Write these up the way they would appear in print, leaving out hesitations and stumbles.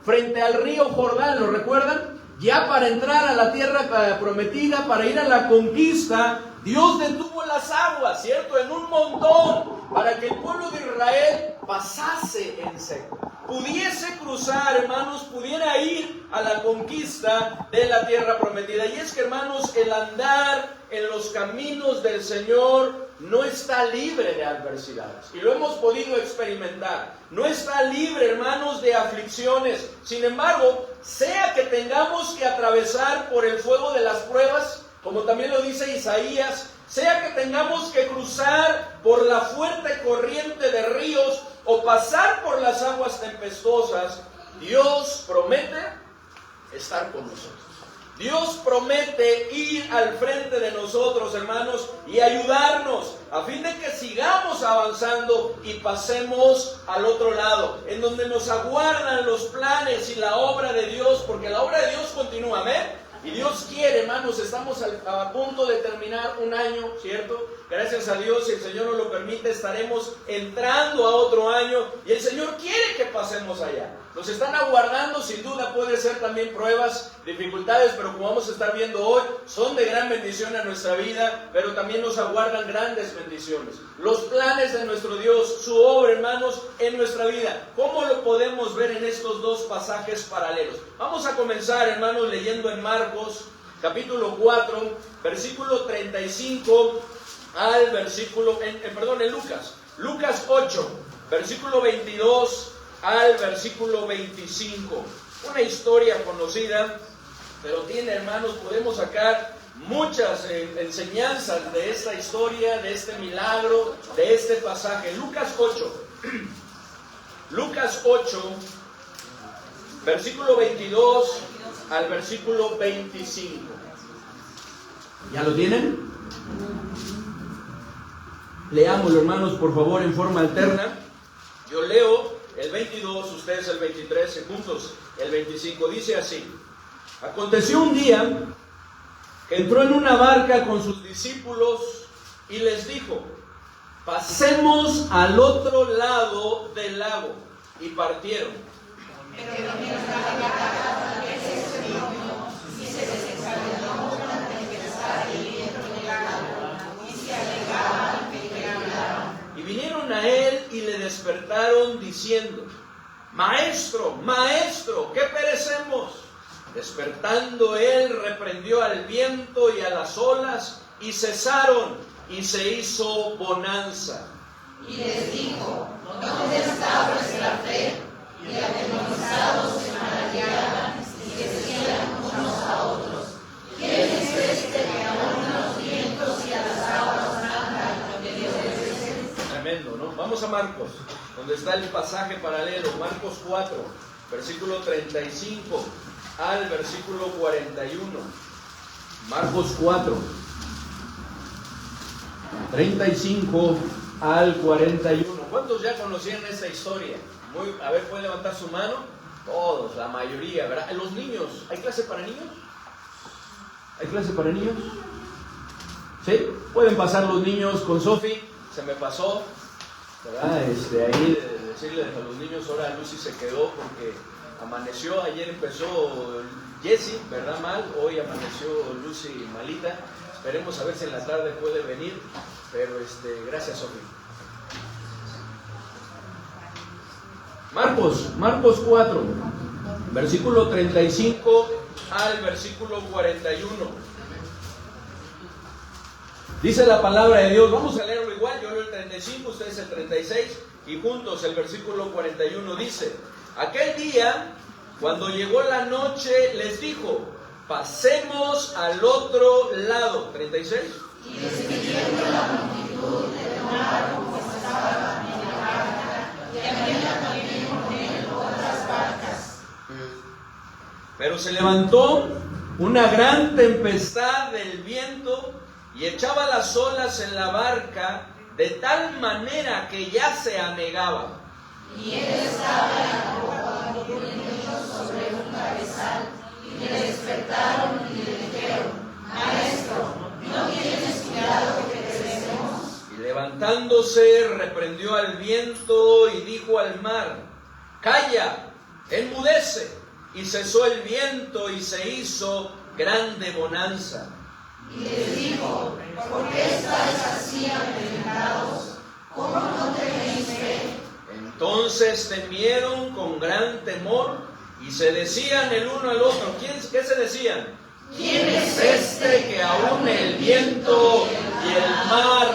frente al río Jordán, ¿lo recuerdan? Ya para entrar a la tierra prometida, para ir a la conquista, Dios detuvo las aguas, ¿cierto? En un montón, para que el pueblo de Israel pasase en seco. Pudiese cruzar, hermanos, pudiera ir a la conquista de la tierra prometida. Y es que, hermanos, el andar en los caminos del Señor no está libre de adversidades. Y lo hemos podido experimentar. No está libre, hermanos, de aflicciones. Sin embargo, sea que tengamos que atravesar por el fuego de las pruebas, como también lo dice Isaías, sea que tengamos que cruzar por la fuerte corriente de ríos o pasar por las aguas tempestuosas, Dios promete estar con nosotros. Dios promete ir al frente de nosotros, hermanos, y ayudarnos a fin de que sigamos avanzando y pasemos al otro lado, en donde nos aguardan los planes y la obra de Dios, porque la obra de Dios continúa, amén. Y Dios quiere, hermanos, estamos a punto de terminar un año, ¿cierto? Gracias a Dios, si el Señor nos lo permite, estaremos entrando a otro año y el Señor quiere que pasemos allá. Nos están aguardando, sin duda puede ser también pruebas, dificultades, pero como vamos a estar viendo hoy, son de gran bendición a nuestra vida, pero también nos aguardan grandes bendiciones. Los planes de nuestro Dios, su obra, hermanos, en nuestra vida. ¿Cómo lo podemos ver en estos dos pasajes paralelos? Vamos a comenzar, hermanos, leyendo en Marcos, capítulo 4, versículo 35 al versículo, en Lucas 8, versículo 22 al versículo 25. Una historia conocida, pero tiene, hermanos, podemos sacar muchas enseñanzas de esta historia, de este milagro, de este pasaje. Lucas 8, versículo 22 al versículo 25. ¿Ya lo tienen? Leámoslo, hermanos, por favor, en forma alterna. Yo leo el 22, ustedes el 23, y juntos el 25. Dice así: aconteció un día que entró en una barca con sus discípulos y les dijo: pasemos al otro lado del lago. Y partieron. Pero mientras la barca se extravió y se desencadenó una tempestad y viento en el lago, y se alegaban que hablaban. Y vinieron a él y le despertaron diciendo: Maestro, maestro, ¿qué perecemos? Despertando él, reprendió al viento y a las olas, y cesaron, y se hizo bonanza. Y les dijo: ¿dónde está vuestra fe? Y atemorizados se maravillaban y decían unos a otros: ¿quién es este que aún los vientos y a las aguas manda lo que Dios dice? Tremendo, ¿no? Vamos a Marcos, donde está el pasaje paralelo, Marcos 4, versículo 35 al versículo 41. Marcos 4, 35 al 41. ¿Cuántos ya conocían esta historia? A ver, ¿pueden levantar su mano? Todos, la mayoría, ¿verdad? Los niños, ¿hay clase para niños? ¿Hay clase para niños? ¿Sí? Pueden pasar los niños con Sofi, se me pasó, ¿verdad? Ahí decirles a los niños, ahora Lucy se quedó porque amaneció, ayer empezó Jessie, ¿verdad? Mal, hoy amaneció Lucy malita, esperemos a ver si en la tarde puede venir, pero gracias, Sofi. Marcos 4, versículo 35 al versículo 41. Dice la palabra de Dios, vamos a leerlo igual, yo leo el 35, ustedes el 36, y juntos el versículo 41 dice: aquel día, cuando llegó la noche, les dijo: pasemos al otro lado. 36. Y despidiendo la multitud de tomar como estaba en la barca, y había también con él otras barcas. Pero se levantó una gran tempestad del viento y echaba las olas en la barca de tal manera que ya se anegaba. Y él estaba en la popa durmiendo sobre un cabezal, y le despertaron y le dijeron: Maestro, ¿no tienes cuidado que perecemos? Y levantándose reprendió al viento y dijo al mar: Calla, enmudece. Y cesó el viento y se hizo grande bonanza. Y les dijo: ¿por qué estáis así amedrentados? ¿Cómo no tenéis fe? Entonces temieron con gran temor y se decían el uno al otro. ¿Qué se decían? ¿Quién es este que aún el viento y el mar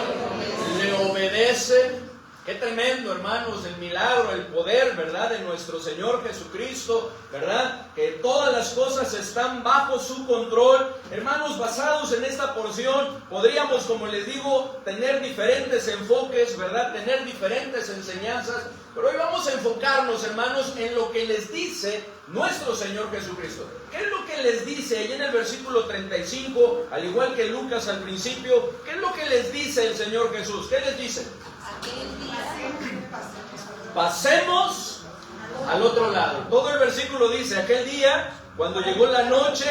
le obedece? Qué tremendo, hermanos, el milagro, el poder, ¿verdad?, de nuestro Señor Jesucristo, ¿verdad?, que todas las cosas están bajo su control. Hermanos, basados en esta porción, podríamos, como les digo, tener diferentes enfoques, ¿verdad?, tener diferentes enseñanzas, pero hoy vamos a enfocarnos, hermanos, en lo que les dice nuestro Señor Jesucristo. ¿Qué es lo que les dice ahí en el versículo 35, al igual que Lucas al principio? ¿Qué es lo que les dice el Señor Jesús? ¿Qué les dice? Pasemos al otro lado. Todo el versículo dice: aquel día, cuando llegó la noche,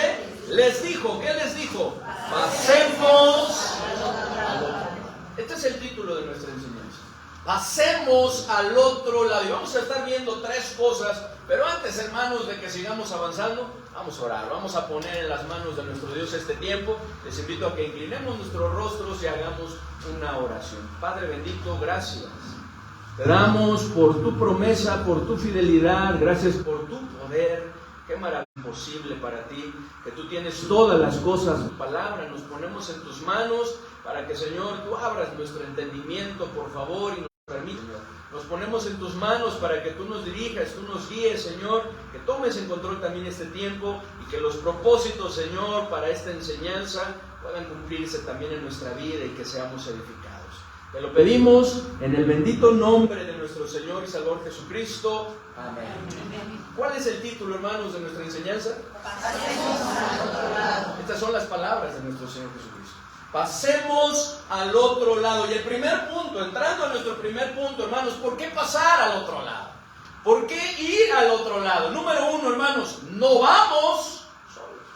les dijo. ¿Qué les dijo? Pasemos al otro lado. Este es el título de nuestra enseñanza. Pasemos al otro lado. Y vamos a estar viendo tres cosas. Pero antes, hermanos, de que sigamos avanzando, vamos a orar. Vamos a poner en las manos de nuestro Dios este tiempo. Les invito a que inclinemos nuestros rostros y hagamos una oración. Padre bendito, gracias. Te damos por tu promesa, por tu fidelidad, gracias por tu poder. Qué maravilla posible para ti, que tú tienes todas las cosas. Tu palabra nos ponemos en tus manos para que, Señor, tú abras nuestro entendimiento, por favor, y nos permitas. Nos ponemos en tus manos para que tú nos dirijas, tú nos guíes, Señor, que tomes en control también este tiempo y que los propósitos, Señor, para esta enseñanza puedan cumplirse también en nuestra vida y que seamos edificados. Te lo pedimos en el bendito nombre de nuestro Señor y Salvador Jesucristo. Amén. ¿Cuál es el título, hermanos, de nuestra enseñanza? Pasemos al otro lado. Estas son las palabras de nuestro Señor Jesucristo. Pasemos al otro lado. Y el primer punto, entrando a nuestro primer punto, hermanos, ¿por qué pasar al otro lado? ¿Por qué ir al otro lado? Número uno, hermanos, no vamos solos.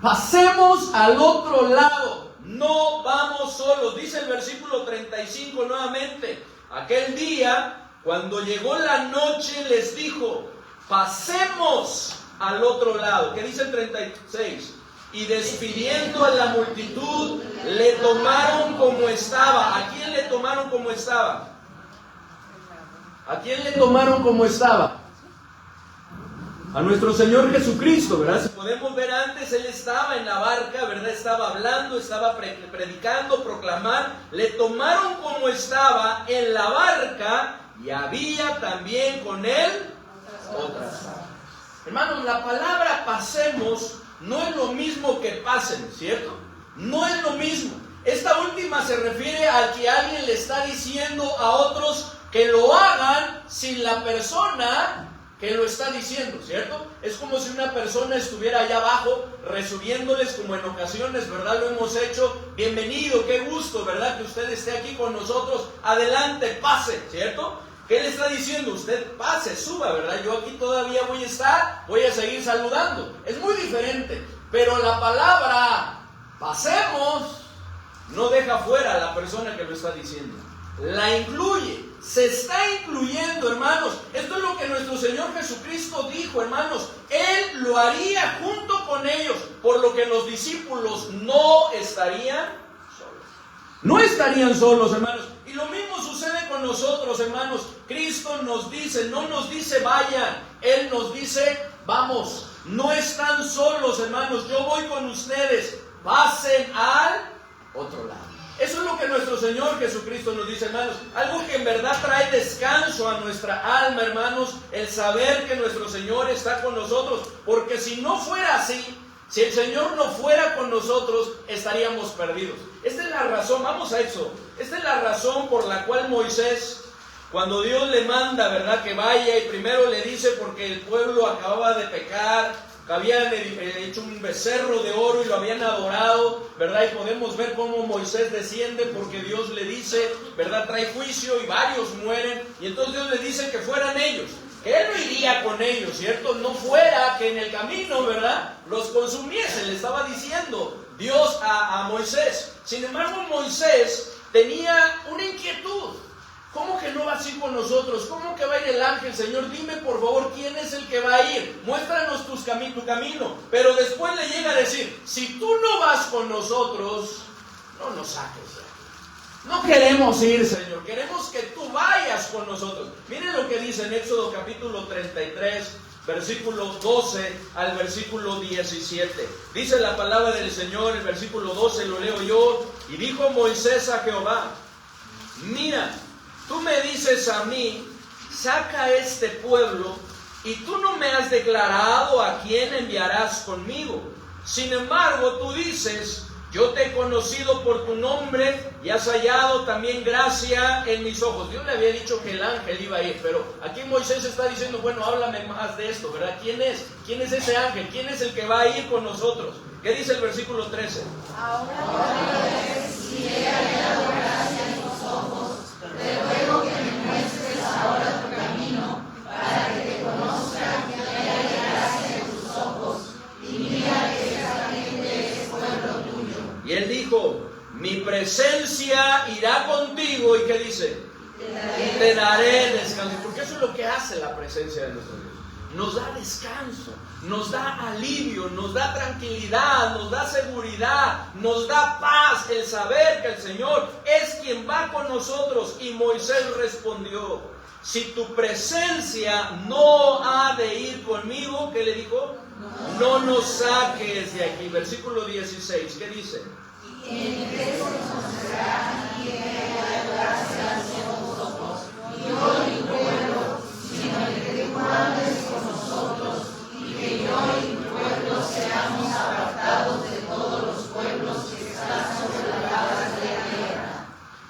Pasemos al otro lado. No vamos solos. Dice el versículo 35 nuevamente: aquel día, cuando llegó la noche, les dijo: pasemos al otro lado. ¿Qué dice el 36? Y despidiendo a la multitud, le tomaron como estaba. ¿A quién le tomaron como estaba? ¿A quién le tomaron como estaba? A nuestro Señor Jesucristo, ¿verdad? Si podemos ver antes, Él estaba en la barca, ¿verdad? Estaba hablando, estaba predicando, proclamar. Le tomaron como estaba en la barca y había también con Él otras barcas. Hermanos, la palabra pasemos no es lo mismo que pasen, ¿cierto? No es lo mismo. Esta última se refiere a que alguien le está diciendo a otros que lo hagan sin la persona que lo está diciendo, ¿cierto? Es como si una persona estuviera allá abajo resubiéndoles, como en ocasiones, ¿verdad?, lo hemos hecho. Bienvenido, qué gusto, ¿verdad?, que usted esté aquí con nosotros. Adelante, pase, ¿cierto? ¿Qué le está diciendo? Usted pase, suba, ¿verdad? Yo aquí todavía voy a estar, voy a seguir saludando. Es muy diferente, pero la palabra pasemos no deja fuera a la persona que lo está diciendo. La incluye, se está incluyendo, hermanos. Esto es lo que nuestro Señor Jesucristo dijo, hermanos. Él lo haría junto con ellos, por lo que los discípulos no estarían solos. No estarían solos, hermanos. Y lo mismo sucede con nosotros, hermanos. Cristo nos dice, no nos dice vayan, Él nos dice vamos. No están solos, hermanos. Yo voy con ustedes. Pasen al otro lado. Eso es lo que nuestro Señor Jesucristo nos dice, hermanos. Algo que en verdad trae descanso a nuestra alma, hermanos, el saber que nuestro Señor está con nosotros. Porque si no fuera así, si el Señor no fuera con nosotros, estaríamos perdidos. Esta es la razón, vamos a Éxodo. Esta es la razón por la cual Moisés, cuando Dios le manda, ¿verdad?, que vaya, y primero le dice porque el pueblo acababa de pecar, que habían hecho un becerro de oro y lo habían adorado, ¿verdad? Y podemos ver cómo Moisés desciende porque Dios le dice, ¿verdad?, trae juicio y varios mueren. Y entonces Dios le dice que fueran ellos, que Él no iría con ellos, ¿cierto? No fuera que en el camino, ¿verdad?, los consumiese, le estaba diciendo Dios a Moisés. Sin embargo, Moisés tenía una inquietud. ¿Cómo que no vas a ir con nosotros? ¿Cómo que va a ir el ángel, Señor? Dime por favor, ¿quién es el que va a ir? Muéstranos tu camino. Pero después le llega a decir, si tú no vas con nosotros, no nos saques de aquí. No queremos ir, Señor, queremos que tú vayas con nosotros. Miren lo que dice en Éxodo capítulo 33, versículo 12 al versículo 17. Dice la palabra del Señor, el versículo 12 lo leo yo. Y dijo Moisés a Jehová, mira, tú me dices a mí, saca este pueblo, y tú no me has declarado a quién enviarás conmigo. Sin embargo, tú dices, yo te he conocido por tu nombre y has hallado también gracia en mis ojos. Dios le había dicho que el ángel iba a ir, pero aquí Moisés está diciendo, bueno, háblame más de esto, ¿verdad? ¿Quién es? ¿Quién es ese ángel? ¿Quién es el que va a ir con nosotros? ¿Qué dice el versículo 13? Ahora si he hallado gracia en tus ojos, te ruego que me muestres ahora tu camino, para que te conozca que hay gracia en tus ojos, y mira que esta gente es pueblo tuyo. Y él dijo, mi presencia irá contigo, ¿y qué dice? Y te daré descanso. Porque eso es lo que hace la presencia de nuestro Dios. Nos da descanso, nos da alivio, nos da tranquilidad, nos da seguridad, nos da paz el saber que el Señor es quien va con nosotros. Y Moisés respondió, si tu presencia no ha de ir conmigo, ¿qué le dijo? No nos saques de aquí. Versículo 16, ¿qué dice? Y en que se conocerá y que haya gracia en tus ojos, y yo ni pueblo, sino el que tú andes con nosotros, y que yo y mi pueblo seamos apartados de todos los pueblos que están sobre la faz de la tierra.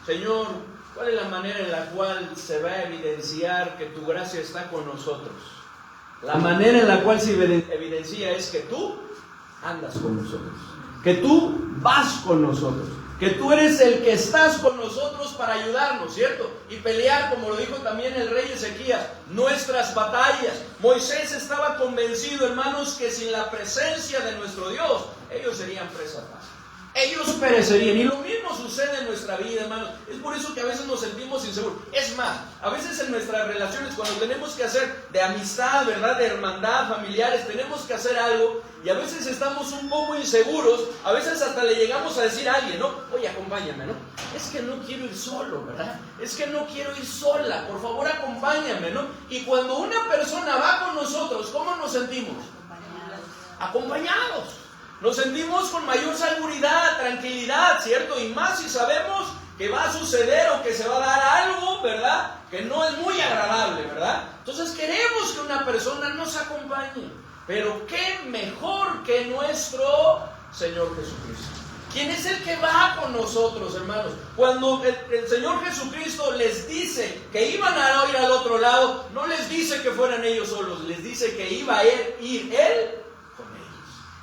Señor, ¿cuál es la manera en la cual se va a evidenciar que tu gracia está con nosotros? La manera en la cual se evidencia es que tú andas con nosotros, que tú vas con nosotros, que tú eres el que estás con nosotros para ayudarnos, ¿cierto? Y pelear, como lo dijo también el rey Ezequías, nuestras batallas. Moisés estaba convencido, hermanos, que sin la presencia de nuestro Dios, ellos serían presas fáciles. Ellos perecerían. Y lo mismo sucede en nuestra vida, hermanos. Es por eso que a veces nos sentimos inseguros. Es más, a veces en nuestras relaciones, cuando tenemos que hacer de amistad, ¿verdad?, de hermandad, familiares, tenemos que hacer algo y a veces estamos un poco inseguros. A veces hasta le llegamos a decir a alguien, ¿no? Oye, acompáñame, ¿no? Es que no quiero ir solo, ¿verdad? Es que no quiero ir sola. Por favor, acompáñame, ¿no? Y cuando una persona va con nosotros, ¿cómo nos sentimos? Acompañados. Nos sentimos con mayor seguridad, tranquilidad, ¿cierto? Y más si sabemos que va a suceder o que se va a dar algo, ¿verdad?, que no es muy agradable, ¿verdad? Entonces queremos que una persona nos acompañe. Pero qué mejor que nuestro Señor Jesucristo. ¿Quién es el que va con nosotros, hermanos? Cuando el Señor Jesucristo les dice que iban a ir al otro lado, no les dice que fueran ellos solos, les dice que iba a ir Él con ellos.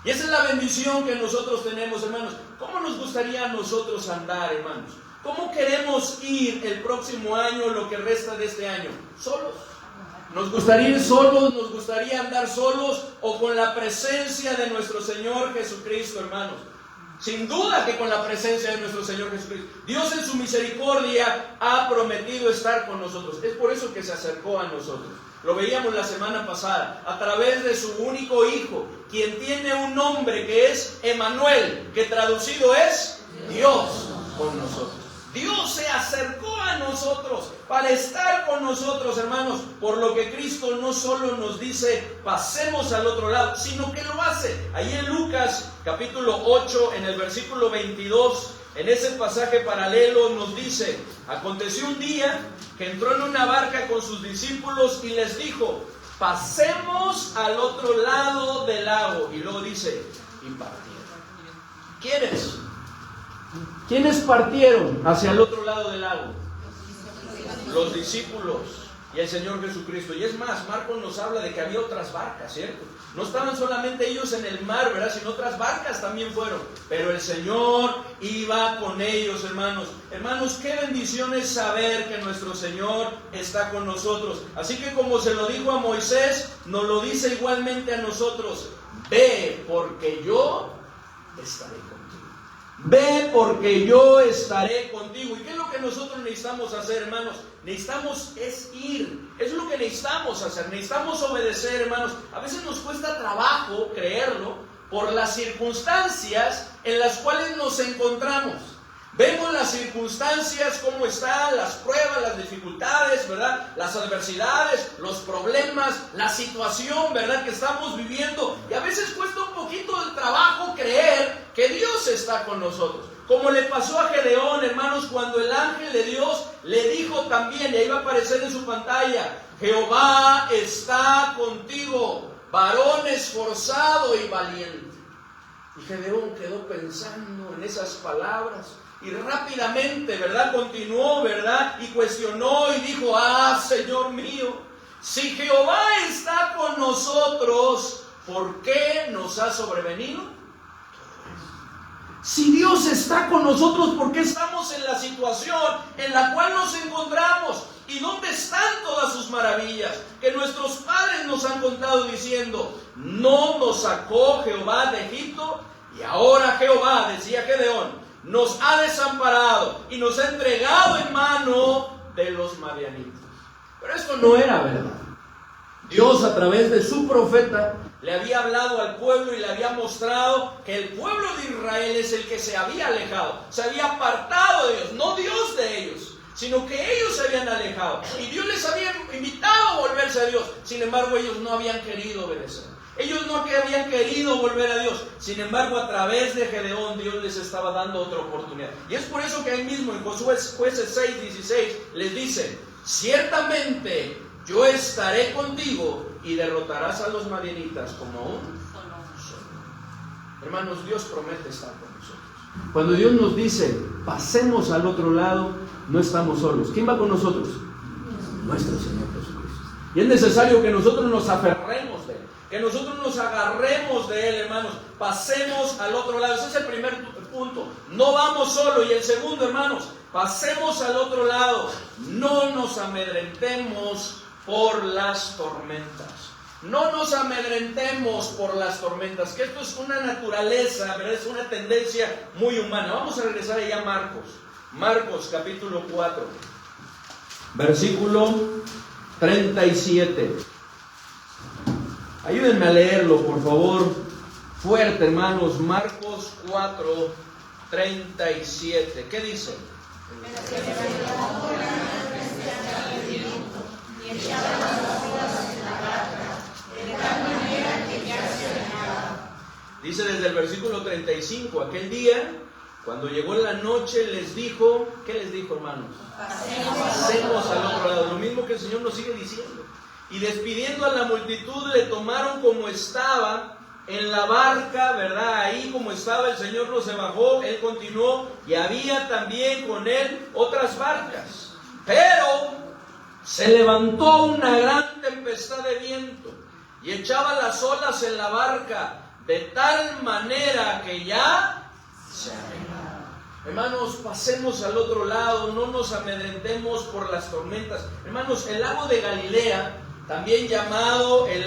Y esa es la bendición que nosotros tenemos, hermanos. ¿Cómo nos gustaría a nosotros andar, hermanos? ¿Cómo queremos ir el próximo año, lo que resta de este año? ¿Solos? ¿Nos gustaría ir solos? ¿Nos gustaría andar solos? ¿O con la presencia de nuestro Señor Jesucristo, hermanos? Sin duda que con la presencia de nuestro Señor Jesucristo. Dios en su misericordia ha prometido estar con nosotros. Es por eso que se acercó a nosotros. Lo veíamos la semana pasada, a través de su único Hijo, quien tiene un nombre que es Emmanuel, que traducido es Dios con nosotros. Dios se acercó a nosotros para estar con nosotros, hermanos, por lo que Cristo no solo nos dice pasemos al otro lado, sino que lo hace. Ahí en Lucas capítulo 8, en el versículo 22, en ese pasaje paralelo nos dice: aconteció un día que entró en una barca con sus discípulos y les dijo: pasemos al otro lado del lago. Y luego dice: y partieron. ¿Quiénes partieron hacia el otro lado del lago? Los discípulos y el Señor Jesucristo. Y es más, Marcos nos habla de que había otras barcas, ¿cierto? No estaban solamente ellos en el mar, ¿verdad?, sino otras barcas también fueron. Pero el Señor iba con ellos, hermanos. Hermanos, qué bendición es saber que nuestro Señor está con nosotros. Así que como se lo dijo a Moisés, nos lo dice igualmente a nosotros: ve, porque yo estaré contigo. Ve porque yo estaré contigo. ¿Y qué es lo que nosotros necesitamos hacer, hermanos? Necesitamos ir. Es lo que necesitamos hacer. Necesitamos obedecer, hermanos. A veces nos cuesta trabajo creerlo por las circunstancias en las cuales nos encontramos. Vemos las circunstancias, cómo están, las pruebas, las dificultades, ¿verdad? Las adversidades, los problemas, la situación, ¿verdad? Que estamos viviendo. Y a veces cuesta un poquito de trabajo creer que Dios está con nosotros. Como le pasó a Gedeón, hermanos, cuando el ángel de Dios le dijo también, y ahí va a aparecer en su pantalla: Jehová está contigo, varón esforzado y valiente. Y Gedeón quedó pensando en esas palabras. Y rápidamente, ¿verdad? Continuó, ¿verdad? Y cuestionó y dijo: Señor mío, si Jehová está con nosotros, ¿por qué nos ha sobrevenido? Si Dios está con nosotros, ¿por qué estamos en la situación en la cual nos encontramos? ¿Y dónde están todas sus maravillas que nuestros padres nos han contado diciendo: no nos sacó Jehová de Egipto? Y ahora Jehová, decía Gedeón, nos ha desamparado y nos ha entregado en mano de los madianitas. Pero esto no era verdad. Dios, a través de su profeta, le había hablado al pueblo y le había mostrado que el pueblo de Israel es el que se había alejado, se había apartado de Dios, no Dios de ellos, sino que ellos se habían alejado. Y Dios les había invitado a volverse a Dios. Sin embargo, ellos no habían querido obedecer. Ellos no habían querido volver a Dios. Sin embargo, a través de Gedeón, Dios les estaba dando otra oportunidad. Y es por eso que ahí mismo en Jueces 6:16 les dice: ciertamente yo estaré contigo y derrotarás a los madianitas como a un solo. Hermanos, Dios promete estar con nosotros. Cuando Dios nos dice: pasemos al otro lado, no estamos solos. ¿Quién va con nosotros? Nuestro Señor Jesucristo. Y es necesario que nosotros nos aferremos de Él, que nosotros nos agarremos de Él, hermanos. Pasemos al otro lado. Ese es el primer punto. No vamos solo. Y el segundo, hermanos, pasemos al otro lado. No nos amedrentemos por las tormentas. No nos amedrentemos por las tormentas, que esto es una naturaleza, ¿verdad? Es una tendencia muy humana. Vamos a regresar allá a Marcos. Marcos capítulo 4, versículo 37. Ayúdenme a leerlo, por favor. Fuerte, hermanos. Marcos 4, 37. ¿Qué dice? Dice desde el versículo 35: aquel día, cuando llegó la noche, les dijo, ¿qué les dijo, hermanos? Pasemos al otro lado. Lo mismo que el Señor nos sigue diciendo. Y despidiendo a la multitud, le tomaron como estaba en la barca, ¿verdad? Ahí como estaba, el Señor no se bajó, Él continuó, y había también con Él otras barcas. Pero se levantó una gran tempestad de viento y echaba las olas en la barca, de tal manera que ya se arreglaba. Hermanos, pasemos al otro lado, no nos amedrentemos por las tormentas. Hermanos, el lago de Galilea, también llamado el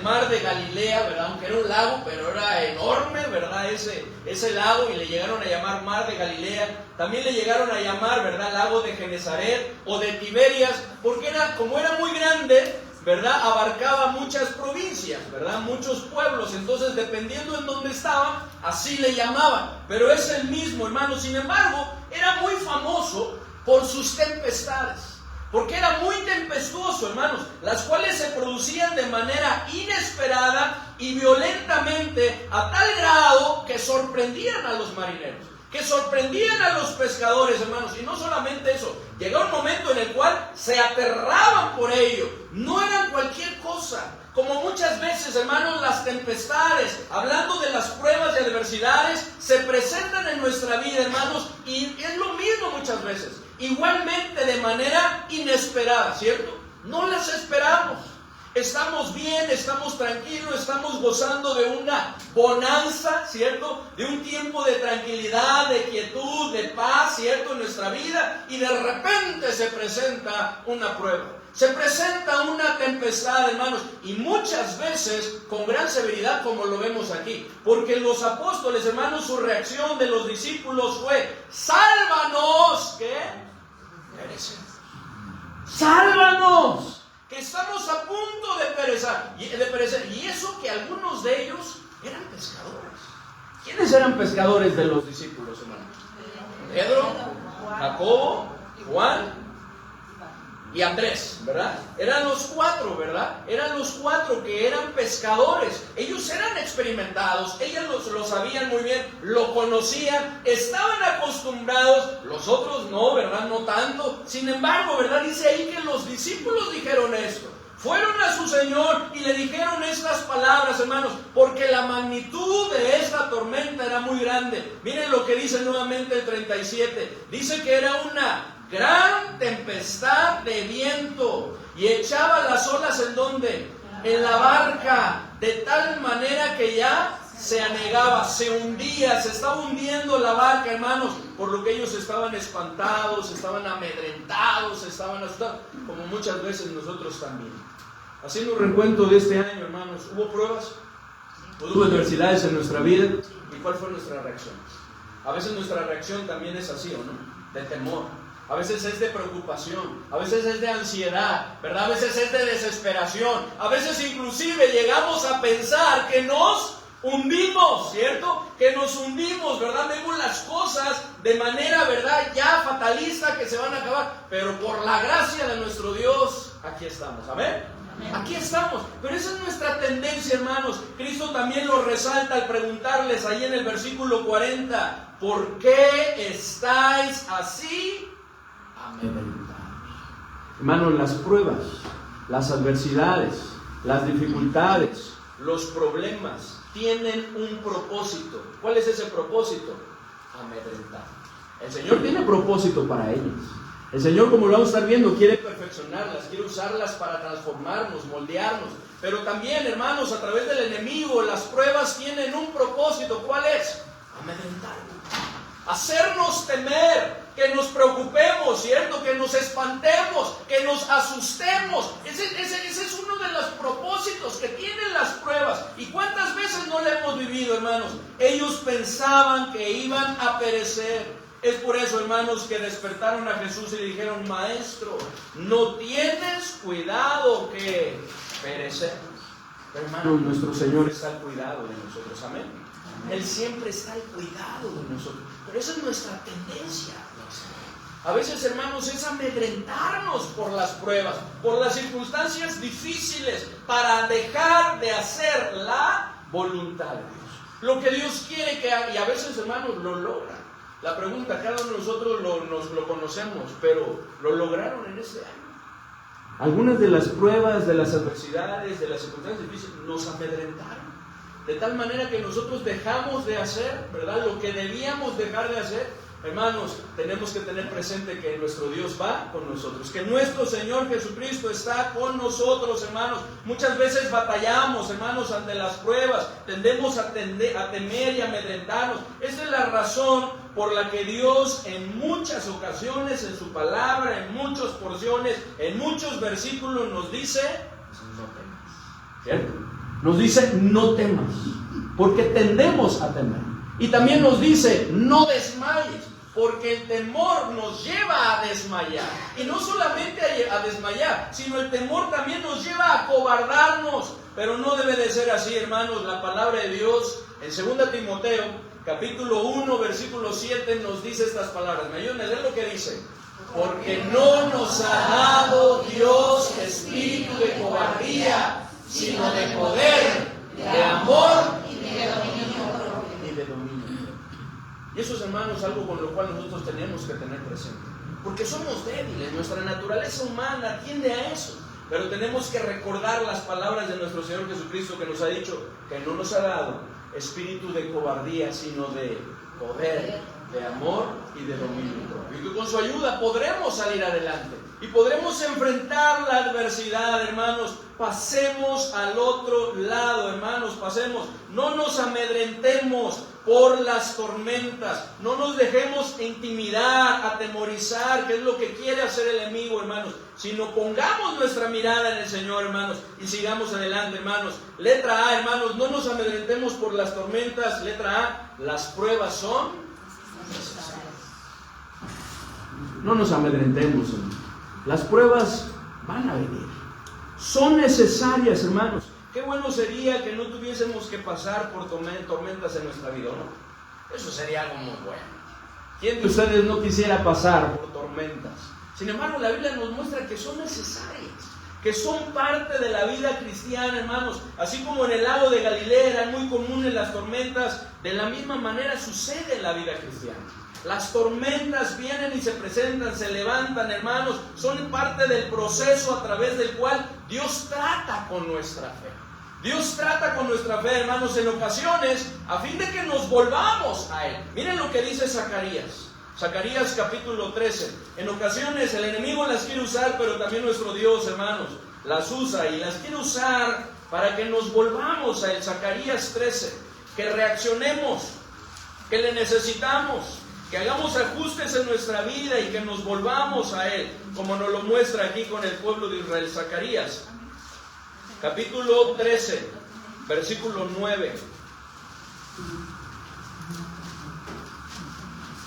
mar de Galilea, ¿verdad? Aunque era un lago, pero era enorme, ¿verdad? Ese lago, y le llegaron a llamar mar de Galilea. También le llegaron a llamar, ¿verdad? Lago de Genesaret o de Tiberias, porque como era muy grande, ¿verdad? Abarcaba muchas provincias, ¿verdad? Muchos pueblos. Entonces, dependiendo en dónde estaban, así le llamaban. Pero es el mismo, hermanos. Sin embargo, era muy famoso por sus tempestades, porque era muy tempestuoso, hermanos, las cuales se producían de manera inesperada y violentamente, a tal grado que sorprendían a los marineros, que sorprendían a los pescadores, hermanos. Y no solamente eso, llegó un momento en el cual se aterraban por ello. No eran cualquier cosa. Como muchas veces, hermanos, las tempestades, hablando de las pruebas y adversidades, se presentan en nuestra vida, hermanos, y es lo mismo muchas veces. Igualmente de manera inesperada, ¿cierto? No las esperamos. Estamos bien, estamos tranquilos, estamos gozando de una bonanza, ¿cierto? De un tiempo de tranquilidad, de quietud, de paz, ¿cierto? En nuestra vida, y de repente se presenta una prueba. Se presenta una tempestad, hermanos, y muchas veces con gran severidad, como lo vemos aquí. Porque los apóstoles, hermanos, su reacción de los discípulos fue: sálvanos, ¿qué? Perecer. Sálvanos, que estamos a punto de perecer. Y eso que algunos de ellos eran pescadores. ¿Quiénes eran pescadores de los discípulos, hermanos? Pedro, Jacobo, Juan y Andrés, ¿verdad? Eran los cuatro, ¿verdad? Eran los cuatro que eran pescadores. Ellos eran experimentados, ellos lo sabían muy bien, lo conocían, estaban acostumbrados. Los otros no, ¿verdad? No tanto. Sin embargo, ¿verdad? Dice ahí que los discípulos dijeron esto. Fueron a su Señor y le dijeron estas palabras, hermanos, porque la magnitud de esta tormenta era muy grande. Miren lo que dice nuevamente el 37. Dice que era una gran tempestad de viento y echaba las olas ¿en dónde? En la barca, de tal manera que ya se anegaba, se hundía, se estaba hundiendo la barca, hermanos, por lo que ellos estaban espantados, estaban amedrentados, estaban asustados, como muchas veces nosotros también. Haciendo un recuento de este año, hermanos, ¿hubo pruebas? ¿Hubo adversidades en nuestra vida? ¿Y cuál fue nuestra reacción? A veces nuestra reacción también es así, ¿o no? De temor. A veces es de preocupación, a veces es de ansiedad, ¿verdad? A veces es de desesperación, a veces inclusive llegamos a pensar que nos hundimos, ¿cierto? Que nos hundimos, ¿verdad? Vemos las cosas de manera, ¿verdad? Ya fatalista, que se van a acabar, pero por la gracia de nuestro Dios, aquí estamos, ¿amén? Aquí estamos, pero esa es nuestra tendencia, hermanos. Cristo también lo resalta al preguntarles ahí en el versículo 40, ¿por qué estáis así amedrentados? Hermanos, las pruebas, las adversidades, las dificultades, los problemas tienen un propósito. ¿Cuál es ese propósito? Amedrentar. El Señor tiene propósito para ellas. El Señor, como lo vamos a estar viendo, quiere perfeccionarlas, quiere usarlas para transformarnos, moldearnos. Pero también, hermanos, a través del enemigo, las pruebas tienen un propósito. ¿Cuál es? Amedrentarnos. Hacernos temer, que nos preocupemos, ¿cierto? Que nos espantemos, que nos asustemos. Ese es uno de los propósitos que tienen las pruebas. ¿Y cuántas veces no lo hemos vivido, hermanos? Ellos pensaban que iban a perecer. Es por eso, hermanos, que despertaron a Jesús y le dijeron: Maestro, ¿no tienes cuidado que perecemos? Hermanos, nuestro Señor está al cuidado de nosotros, amén. Él siempre está al cuidado de nosotros, pero esa es nuestra tendencia. A veces, hermanos, es amedrentarnos por las pruebas, por las circunstancias difíciles, para dejar de hacer la voluntad de Dios. Lo que Dios quiere que haga, y a veces, hermanos, lo logran. La pregunta, cada uno de nosotros nos lo conocemos, pero ¿lo lograron en este año? Algunas de las pruebas, de las adversidades, de las circunstancias difíciles, nos amedrentaron. De tal manera que nosotros dejamos de hacer, ¿verdad?, lo que debíamos dejar de hacer. Hermanos, tenemos que tener presente que nuestro Dios va con nosotros, que nuestro Señor Jesucristo está con nosotros, hermanos. Muchas veces batallamos, hermanos, ante las pruebas, tendemos a temer y amedrentarnos. Esa es la razón por la que Dios en muchas ocasiones, en su palabra, en muchas porciones, en muchos versículos nos dice: no temas, ¿cierto? Nos dice: no temas, porque tendemos a temer. Y también nos dice: no desmayes, porque el temor nos lleva a desmayar. Y no solamente a desmayar, sino el temor también nos lleva a acobardarnos. Pero no debe de ser así, hermanos. La palabra de Dios en 2 Timoteo, capítulo 1, versículo 7, nos dice estas palabras. ¿Me ayudan a leer lo que dice? Porque no nos ha dado Dios espíritu de cobardía, sino de poder, de amor y de dominio. Y eso es, hermanos, algo con lo cual nosotros tenemos que tener presente. Porque somos débiles, nuestra naturaleza humana tiende a eso. Pero tenemos que recordar las palabras de nuestro Señor Jesucristo, que nos ha dicho que no nos ha dado espíritu de cobardía, sino de poder, de amor y de dominio propio. Y que con su ayuda podremos salir adelante. Y podremos enfrentar la adversidad, hermanos, pasemos al otro lado, hermanos, pasemos. No nos amedrentemos por las tormentas, no nos dejemos intimidar, atemorizar, que es lo que quiere hacer el enemigo, hermanos, sino pongamos nuestra mirada en el Señor, hermanos, y sigamos adelante, hermanos. Letra A, hermanos, no nos amedrentemos por las tormentas. Letra A, las pruebas son necesarias. No nos amedrentemos, hermanos. Las pruebas van a venir, son necesarias, hermanos. Qué bueno sería que no tuviésemos que pasar por tormentas en nuestra vida, ¿no? Eso sería algo muy bueno. ¿Quién de ustedes no quisiera pasar por tormentas? Sin embargo, la Biblia nos muestra que son necesarias, que son parte de la vida cristiana, hermanos. Así como en el lago de Galilea eran muy comunes las tormentas, de la misma manera sucede en la vida cristiana. Las tormentas vienen y se presentan, se levantan, hermanos, son parte del proceso a través del cual Dios trata con nuestra fe. Dios trata con nuestra fe, hermanos, en ocasiones, a fin de que nos volvamos a Él. Miren lo que dice Zacarías. Zacarías capítulo 13. En ocasiones el enemigo las quiere usar, pero también nuestro Dios, hermanos, las usa y las quiere usar para que nos volvamos a Él. Zacarías 13. Que reaccionemos, que le necesitamos, que hagamos ajustes en nuestra vida y que nos volvamos a Él, como nos lo muestra aquí con el pueblo de Israel. Zacarías capítulo 13, versículo 9.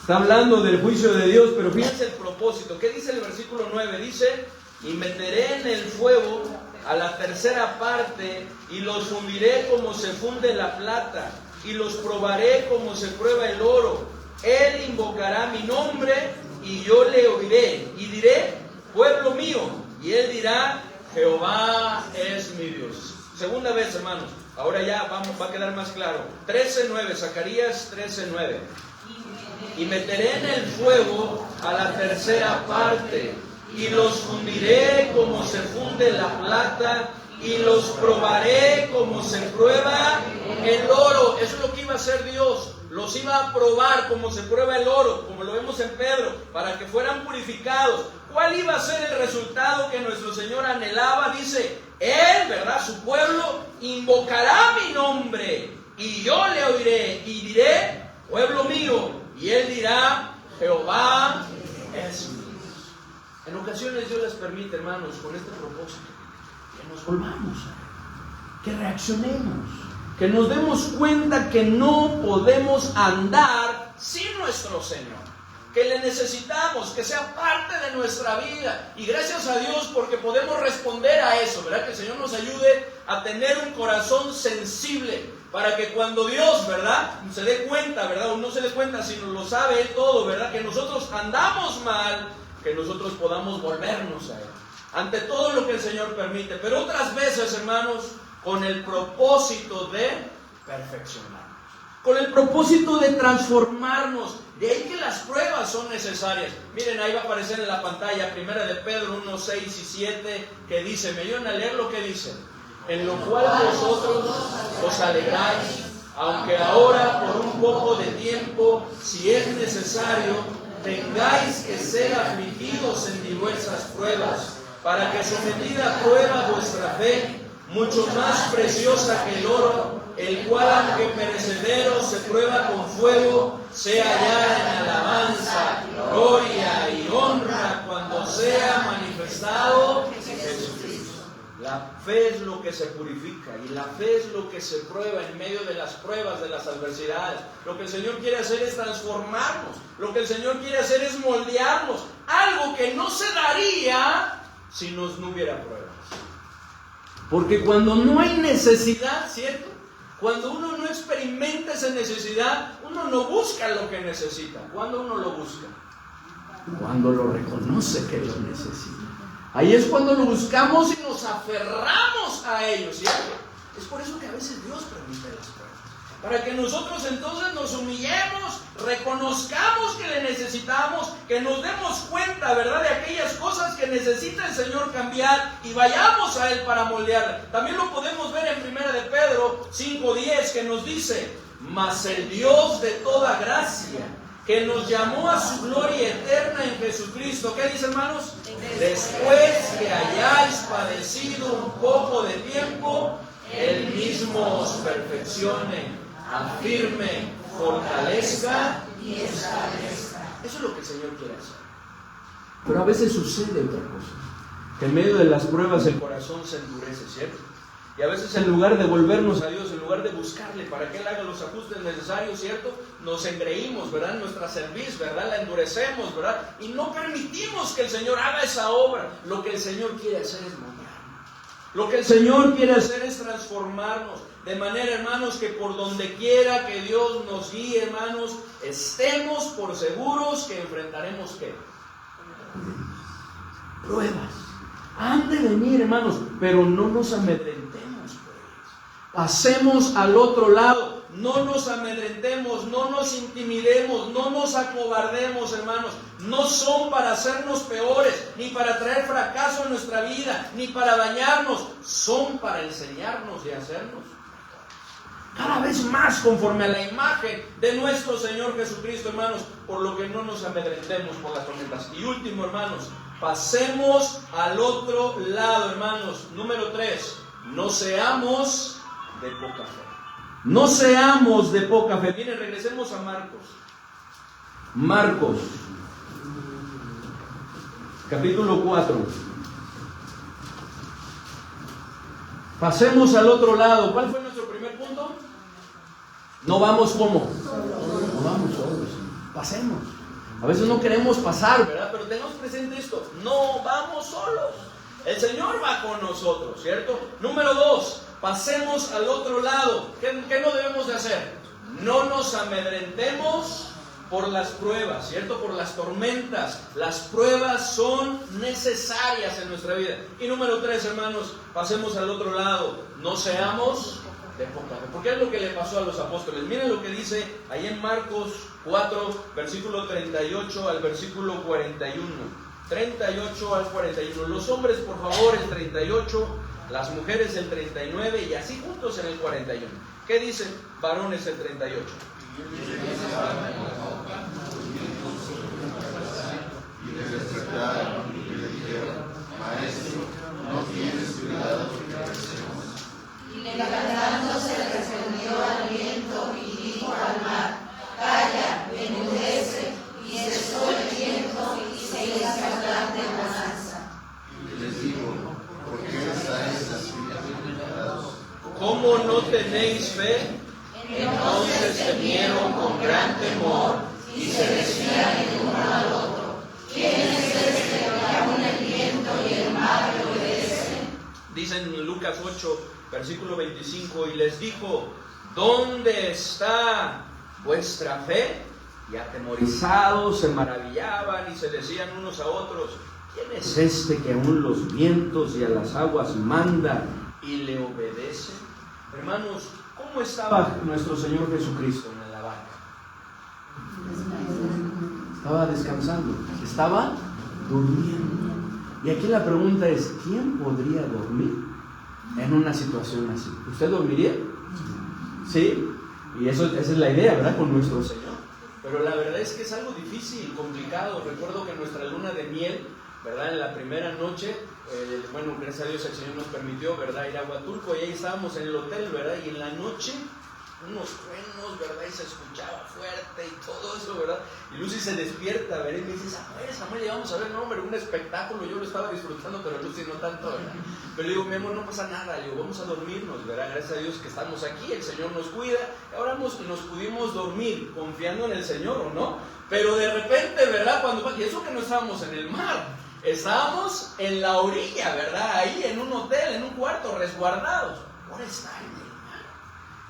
Está hablando del juicio de Dios, pero fíjense el propósito. ¿Qué dice el versículo 9? Dice: y meteré en el fuego a la tercera parte, y los fundiré como se funde la plata, y los probaré como se prueba el oro. Él invocará mi nombre, y yo le oiré, y diré: pueblo mío. Y él dirá: Jehová es mi Dios. Segunda vez, hermanos. Ahora ya va a quedar más claro. 13:9, Zacarías 13:9. Y meteré en el fuego a la tercera parte, y los fundiré como se funde la plata, y los probaré como se prueba el oro. Eso es lo que iba a hacer Dios. Los iba a probar como se prueba el oro, como lo vemos en Pedro, para que fueran purificados. ¿Cuál iba a ser el resultado que nuestro Señor anhelaba? Dice: Él, ¿verdad? Su pueblo invocará mi nombre, y yo le oiré, y diré: pueblo mío. Y Él dirá: Jehová es mi Dios. En ocasiones Dios les permite, hermanos, con este propósito, que nos volvamos a Él, que reaccionemos, que nos demos cuenta que no podemos andar sin nuestro Señor, que le necesitamos, que sea parte de nuestra vida. Y gracias a Dios porque podemos responder a eso, ¿verdad? Que el Señor nos ayude a tener un corazón sensible, para que cuando Dios, ¿verdad?, se dé cuenta, ¿verdad?, o no se dé cuenta, sino lo sabe Él todo, ¿verdad?, que nosotros andamos mal, que nosotros podamos volvernos a Él ante todo lo que el Señor permite. Pero otras veces, hermanos, con el propósito de perfeccionarnos, con el propósito de transformarnos. De ahí que las pruebas son necesarias. Miren, ahí va a aparecer en la pantalla, primera de Pedro 1, 6 y 7, que dice, me ayudan a leer lo que dice: en lo cual vosotros os alegráis, aunque ahora por un poco de tiempo, si es necesario, tengáis que ser afligidos en diversas pruebas, para que sometida a prueba vuestra fe, mucho más preciosa que el oro, el cual aunque perecedero se prueba con fuego, sea hallada en alabanza, gloria y honra cuando sea manifestado Jesucristo. La fe es lo que se purifica, y la fe es lo que se prueba en medio de las pruebas, de las adversidades. Lo que el Señor quiere hacer es transformarnos, lo que el Señor quiere hacer es moldearnos, algo que no se daría si no hubiera pruebas. Porque cuando no hay necesidad, ¿cierto?, cuando uno no experimenta esa necesidad, uno no busca lo que necesita. ¿Cuándo uno lo busca? Cuando lo reconoce que lo necesita. Ahí es cuando lo buscamos y nos aferramos a ello, ¿cierto? Es por eso que a veces Dios permite las pruebas, para que nosotros entonces nos humillemos, reconozcamos que le necesitamos, que nos demos cuenta, ¿verdad?, de aquellas cosas que necesita el Señor cambiar, y vayamos a Él para moldearla. También lo podemos ver en primera de Pedro 5:10, que nos dice: mas el Dios de toda gracia, que nos llamó a su gloria eterna en Jesucristo. ¿Qué dice, hermanos? Después que hayáis padecido un poco de tiempo, Él mismo os perfeccione, afirme, fortalezca y establezca. Eso es lo que el Señor quiere hacer. Pero a veces sucede otra cosa, que en medio de las pruebas el corazón se endurece, ¿cierto? Y a veces en lugar de volvernos a Dios, en lugar de buscarle para que Él haga los ajustes necesarios, ¿cierto? Nos engreímos, ¿verdad? Nuestra cerviz, ¿verdad? La endurecemos, ¿verdad? Y no permitimos que el Señor haga esa obra. Lo que el Señor quiere hacer es moldearnos. Lo que el Señor quiere hacer es transformarnos. De manera, hermanos, que por donde quiera que Dios nos guíe, hermanos, estemos por seguros que enfrentaremos, ¿qué? Pruebas. Han de venir, hermanos, pero no nos amedrentemos. Pasemos al otro lado, no nos amedrentemos, no nos intimidemos, no nos acobardemos, hermanos. No son para hacernos peores, ni para traer fracaso en nuestra vida, ni para dañarnos. Son para enseñarnos y hacernos cada vez más conforme a la imagen de nuestro Señor Jesucristo, hermanos. Por lo que no nos amedrentemos por las tormentas. Y último, hermanos, pasemos al otro lado, hermanos. Número 3, no seamos de poca fe. No seamos de poca fe. Bien, regresemos a Marcos. Marcos, capítulo 4. Pasemos al otro lado. ¿Cuál fue nuestro primer punto? No vamos como. No vamos solos. Pasemos. A veces no queremos pasar, ¿verdad? Pero tenemos presente esto. No vamos solos. El Señor va con nosotros, ¿cierto? Número 2. Pasemos al otro lado. ¿Qué no debemos de hacer? No nos amedrentemos por las pruebas, ¿cierto? Por las tormentas. Las pruebas son necesarias en nuestra vida. Y número 3, hermanos, pasemos al otro lado. No seamos de poca fe. Porque es lo que le pasó a los apóstoles. Miren lo que dice ahí en Marcos 4, versículo 38 al versículo 41. 38 al 41. Los hombres, por favor, el 38, las mujeres el 39 y así juntos en el 41. ¿Qué dice varones el 38? Y le despertaron y le dijeron: Maestro, ¿no tienes cuidado de que perecemos? Y levantándose respondió al viento y dijo al mar: Calla, enmudece. Y cesó el viento y se hizo grande bonanza. Y les dijo: ¿por qué estáis así asustados? ¿Cómo no tenéis fe? Entonces temieron con gran temor Y se decían el uno al otro: ¿Quién es este que aún el viento y el mar le obedecen? Dice en Lucas 8, versículo 25, y les dijo: ¿dónde está vuestra fe? Y atemorizados se maravillaban y se decían unos a otros: ¿quién es este que aún los vientos y a las aguas manda y le obedece? Hermanos, ¿cómo estaba nuestro Señor Jesucristo en la barca? Estaba descansando, estaba durmiendo. Y aquí la pregunta es: ¿quién podría dormir en una situación así? ¿Usted dormiría? ¿Sí? Y esa es la idea, ¿verdad? Con nuestro Señor. Pero la verdad es que es algo difícil, complicado. Recuerdo que nuestra luna de miel, ¿verdad? En la primera noche, bueno, gracias a Dios el Señor nos permitió, ¿verdad? Ir a Huatulco, y ahí estábamos en el hotel, ¿verdad? Y en la noche, unos truenos, ¿verdad? Y se escuchaba fuerte y todo eso, ¿verdad? Y Lucy se despierta, ¿verdad? Y me dice: Samuel, ya vamos a ver, no, hombre, un espectáculo. Yo lo estaba disfrutando, pero Lucy no tanto, ¿verdad? Pero le digo: mi amor, no pasa nada. Le digo: vamos a dormirnos, ¿verdad? Gracias a Dios que estamos aquí, el Señor nos cuida. Y ahora nos pudimos dormir confiando en el Señor, ¿o no? Pero de repente, ¿verdad? Y eso que no estábamos en el mar, estábamos en la orilla, ¿verdad? Ahí en un hotel, en un cuarto, resguardados. Ahora está en el mar.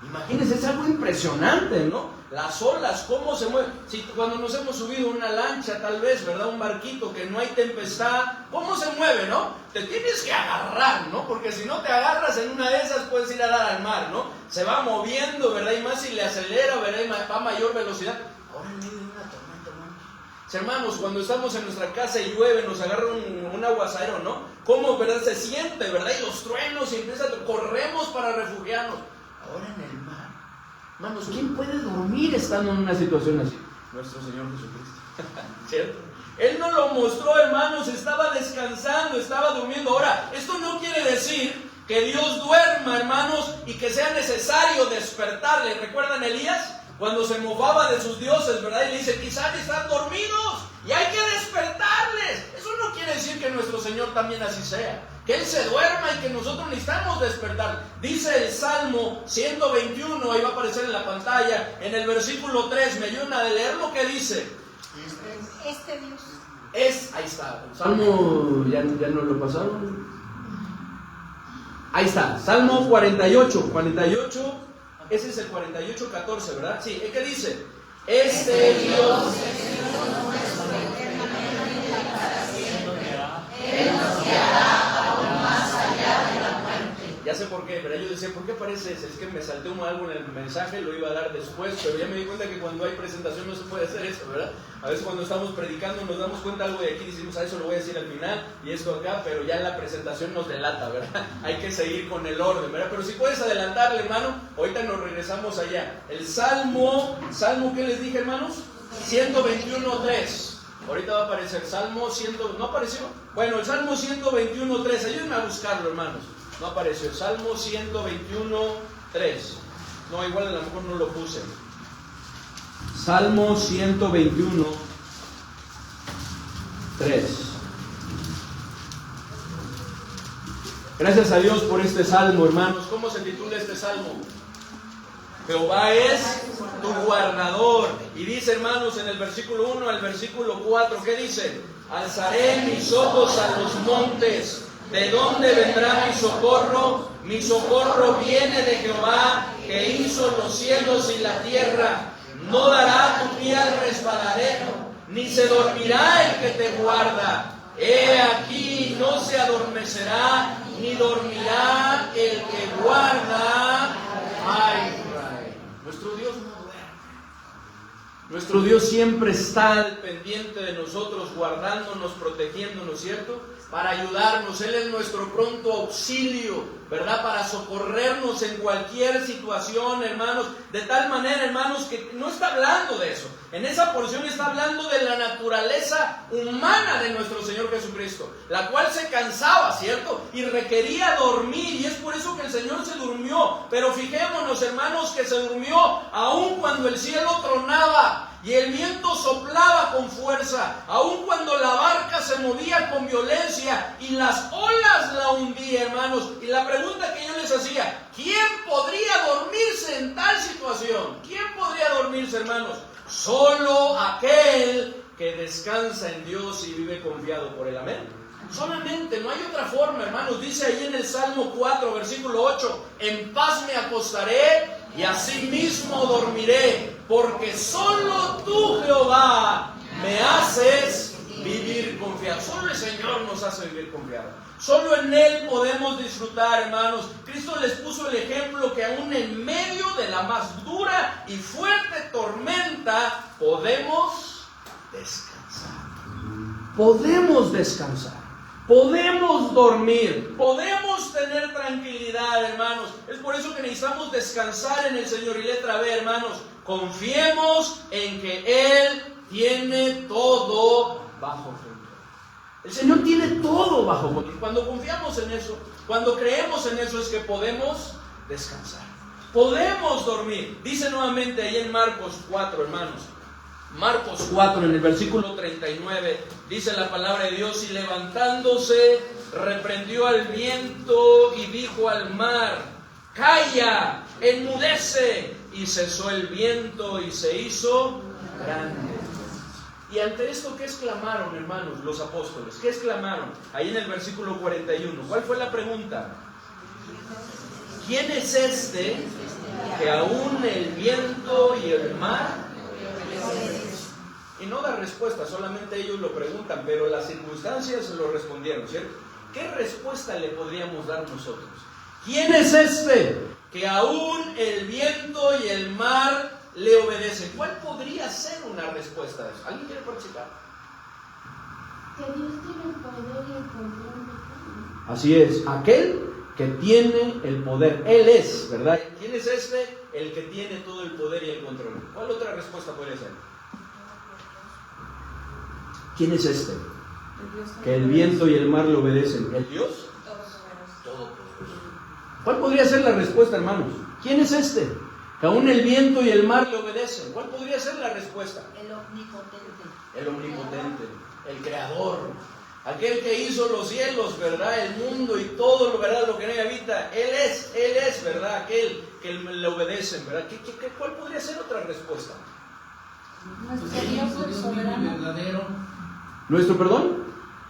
Imagínense, es algo impresionante, ¿no? Las olas, cómo se mueven. Si cuando nos hemos subido a una lancha, tal vez, ¿verdad? Un barquito que no hay tempestad, ¿cómo se mueve, no? Te tienes que agarrar, ¿no? Porque si no te agarras en una de esas, puedes ir a dar al mar, ¿no? Se va moviendo, ¿verdad? Y más si le acelera, ¿verdad? Y va a mayor velocidad. Ahora en medio de una tormenta, hermanos, cuando estamos en nuestra casa y llueve, nos agarra un aguacero, ¿no? ¿Cómo, verdad? Se siente, ¿verdad? Y los truenos y corremos para refugiarnos. Ahora en el mar. Hermanos, ¿quién puede dormir estando en una situación así? Nuestro Señor Jesucristo. ¿Cierto? Él nos lo mostró, hermanos, estaba descansando, estaba durmiendo. Ahora, esto no quiere decir que Dios duerma, hermanos, y que sea necesario despertarle. ¿Recuerdan Elías? Cuando se mofaba de sus dioses, ¿verdad? Y le dice, quizás están dormidos y hay que despertarles. Eso no quiere decir que nuestro Señor también así sea, que Él se duerma y que nosotros necesitamos despertar. Dice el Salmo 121, ahí va a aparecer en la pantalla, en el versículo 3, me ayudan a leer lo que dice. Este Dios. Ahí está, el Salmo, ya no lo pasaron. Ahí está, Salmo 48, ese es el 48:14, ¿verdad? Sí, ¿qué dice? Este Dios Él nos guiará aún más allá de la muerte. Ya sé por qué, pero yo decía, ¿por qué aparece ese? Es que me salté algo en el mensaje, lo iba a dar después, pero ya me di cuenta que cuando hay presentación no se puede hacer eso, ¿verdad? A veces cuando estamos predicando nos damos cuenta algo de aquí y decimos, eso lo voy a decir al final y esto acá, pero ya la presentación nos delata, ¿verdad? Hay que seguir con el orden, ¿verdad? Pero si puedes adelantarle, hermano, ahorita nos regresamos allá. El Salmo, ¿qué les dije, hermanos? 121:3. Ahorita va a aparecer Salmo 100, ¿no apareció? Bueno, el Salmo 121:3, ayúdenme a buscarlo, hermanos. No apareció, Salmo 121:3. No, igual a lo mejor no lo puse. Salmo 121:3. Gracias a Dios por este salmo, hermanos. ¿Cómo se titula este salmo? Jehová es tu guardador. Y dice, hermanos, en el versículo 1 al versículo 4, ¿qué dice? Alzaré mis ojos a los montes. ¿De dónde vendrá mi socorro? Mi socorro viene de Jehová, que hizo los cielos y la tierra. No dará tu pie al resbaladero, ni se dormirá el que te guarda. He aquí, no se adormecerá, ni dormirá el que guarda a Israel. Nuestro Dios no duerme. Nuestro Dios siempre está al pendiente de nosotros, guardándonos, protegiéndonos, ¿cierto? Para ayudarnos. Él es nuestro pronto auxilio, ¿verdad? Para socorrernos en cualquier situación, hermanos. De tal manera, hermanos, que no está hablando de eso. En esa porción está hablando de la naturaleza humana de nuestro Señor Jesucristo, la cual se cansaba, ¿cierto? Y requería dormir, y es por eso que el Señor se durmió. Pero fijémonos, hermanos, que se durmió aun cuando el cielo tronaba y el viento soplaba con fuerza, aun cuando la barca se movía con violencia y las olas la hundían, hermanos. Y la pregunta que yo les hacía, ¿quién podría dormirse en tal situación? ¿Quién podría dormirse, hermanos? Solo aquel que descansa en Dios y vive confiado por Él. Amén. Solamente, no hay otra forma, hermanos. Dice ahí en el Salmo 4, versículo 8, en paz me acostaré y asimismo dormiré, porque solo tú, Jehová, me haces vivir confiado. Solo el Señor nos hace vivir confiado. Solo en Él podemos disfrutar, hermanos. Cristo les puso el ejemplo que aún en medio de la más dura y fuerte tormenta podemos descansar. Podemos descansar. Podemos dormir, podemos tener tranquilidad, hermanos. Es por eso que necesitamos descansar en el Señor. Y letra B, hermanos, confiemos en que Él tiene todo bajo control. El Señor tiene todo bajo control. Cuando confiamos en eso, cuando creemos en eso, es que podemos descansar. Podemos dormir. Dice nuevamente ahí en Marcos 4, hermanos. Marcos 4, en el versículo 39, dice la palabra de Dios: y levantándose, reprendió al viento y dijo al mar: calla, enmudece. Y cesó el viento y se hizo grande. Y ante esto, ¿qué exclamaron, hermanos, los apóstoles? ¿Qué exclamaron? Ahí en el versículo 41, ¿cuál fue la pregunta? ¿Quién es este que aún el viento y el mar? Y no da respuesta, solamente ellos lo preguntan, pero las circunstancias lo respondieron, ¿cierto? ¿Qué respuesta le podríamos dar nosotros? ¿Quién es este que aún el viento y el mar le obedecen? ¿Cuál podría ser una respuesta de eso? ¿Alguien quiere participar? Que Dios tiene el poder y el control de todo. Así es, aquel que tiene el poder, Él es, ¿verdad? ¿Quién es este? El que tiene todo el poder y el control. ¿Cuál otra respuesta podría ser? ¿Quién es este? Que el viento y el mar le obedecen. ¿El Dios? Todopoderoso. ¿Cuál podría ser la respuesta, hermanos? ¿Quién es este? Que aún el viento y el mar le obedecen. ¿Cuál podría ser la respuesta? El omnipotente. El omnipotente, el creador, aquel que hizo los cielos, ¿verdad? El mundo y todo, ¿verdad? Lo que en él habita. Él es, ¿verdad? Aquel que le obedecen, ¿verdad? ¿Cuál podría ser otra respuesta? Nuestro Dios es soberano. Verdadero. ¿Nuestro perdón?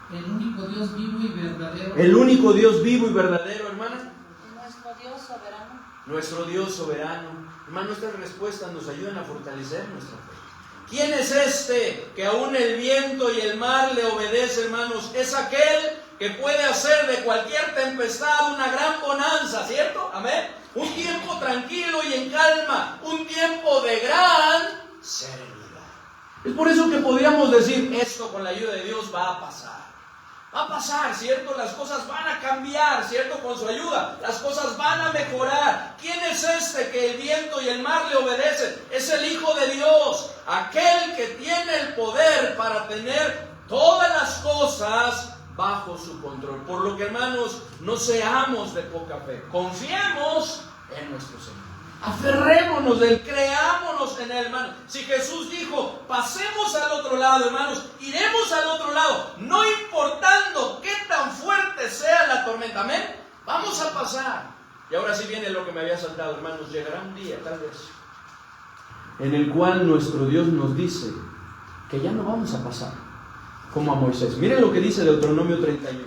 El único Dios vivo y verdadero. El único Dios vivo y verdadero, hermana. Nuestro Dios soberano. Nuestro Dios soberano. Hermano, estas respuestas nos ayudan a fortalecer nuestra fe. ¿Quién es este que aún el viento y el mar le obedece, hermanos? Es aquel que puede hacer de cualquier tempestad una gran bonanza, ¿cierto? Amén. Un tiempo tranquilo y en calma, un tiempo de gran serenidad. Es por eso que podríamos decir, esto con la ayuda de Dios va a pasar. Va a pasar, ¿cierto? Las cosas van a cambiar, ¿cierto? Con su ayuda, las cosas van a mejorar. ¿Quién es este que el viento y el mar le obedecen? Es el Hijo de Dios, aquel que tiene el poder para tener todas las cosas bajo su control. Por lo que, hermanos, no seamos de poca fe, confiemos en nuestro Señor. Aferrémonos de Él, creámonos en Él, hermanos. Si Jesús dijo, pasemos al otro lado, hermanos, iremos al otro lado, no importando qué tan fuerte sea la tormenta, amén, vamos a pasar. Y ahora sí viene lo que me había saltado, hermanos, llegará un día, tal vez, en el cual nuestro Dios nos dice que ya no vamos a pasar como a Moisés. Miren lo que dice Deuteronomio 31.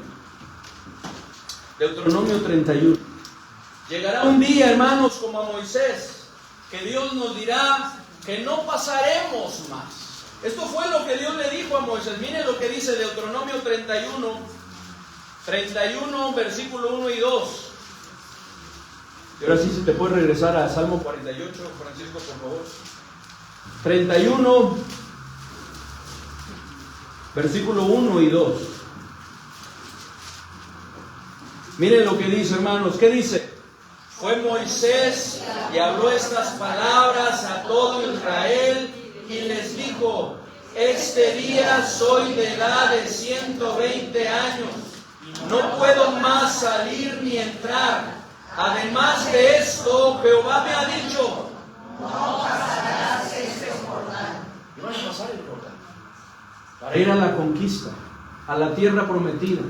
Deuteronomio 31. Llegará un día, hermanos, como a Moisés, que Dios nos dirá que no pasaremos más. Esto fue lo que Dios le dijo a Moisés. Miren lo que dice Deuteronomio 31, versículo 1 y 2. Y ahora sí, si te puedes regresar a Salmo 48, Francisco, por favor. 31, versículo 1 y 2. Miren lo que dice, hermanos. ¿Qué dice? Fue Moisés y habló estas palabras a todo Israel y les dijo, este día soy de edad de 120 años, no puedo más salir ni entrar. Además de esto, Jehová me ha dicho, no pasarás este Jordán. No vas a pasar el Jordán para ir a la conquista, a la tierra prometida.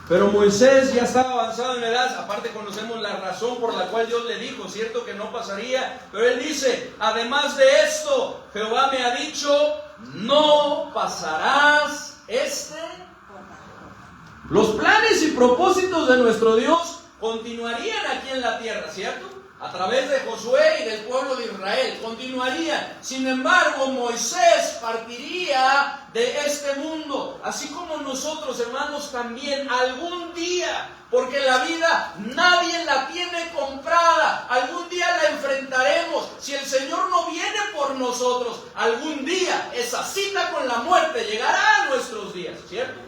Pero Moisés ya estaba avanzado en edad. Aparte conocemos la razón por la cual Dios le dijo, cierto que no pasaría, pero él dice, además de esto, Jehová me ha dicho, no pasarás este. Los planes y propósitos de nuestro Dios continuarían aquí en la tierra, ¿cierto? A través de Josué y del pueblo de Israel, continuaría. Sin embargo, Moisés partiría de este mundo, así como nosotros, hermanos, también algún día, porque la vida nadie la tiene comprada, algún día la enfrentaremos. Si el Señor no viene por nosotros, algún día esa cita con la muerte llegará a nuestros días, ¿cierto?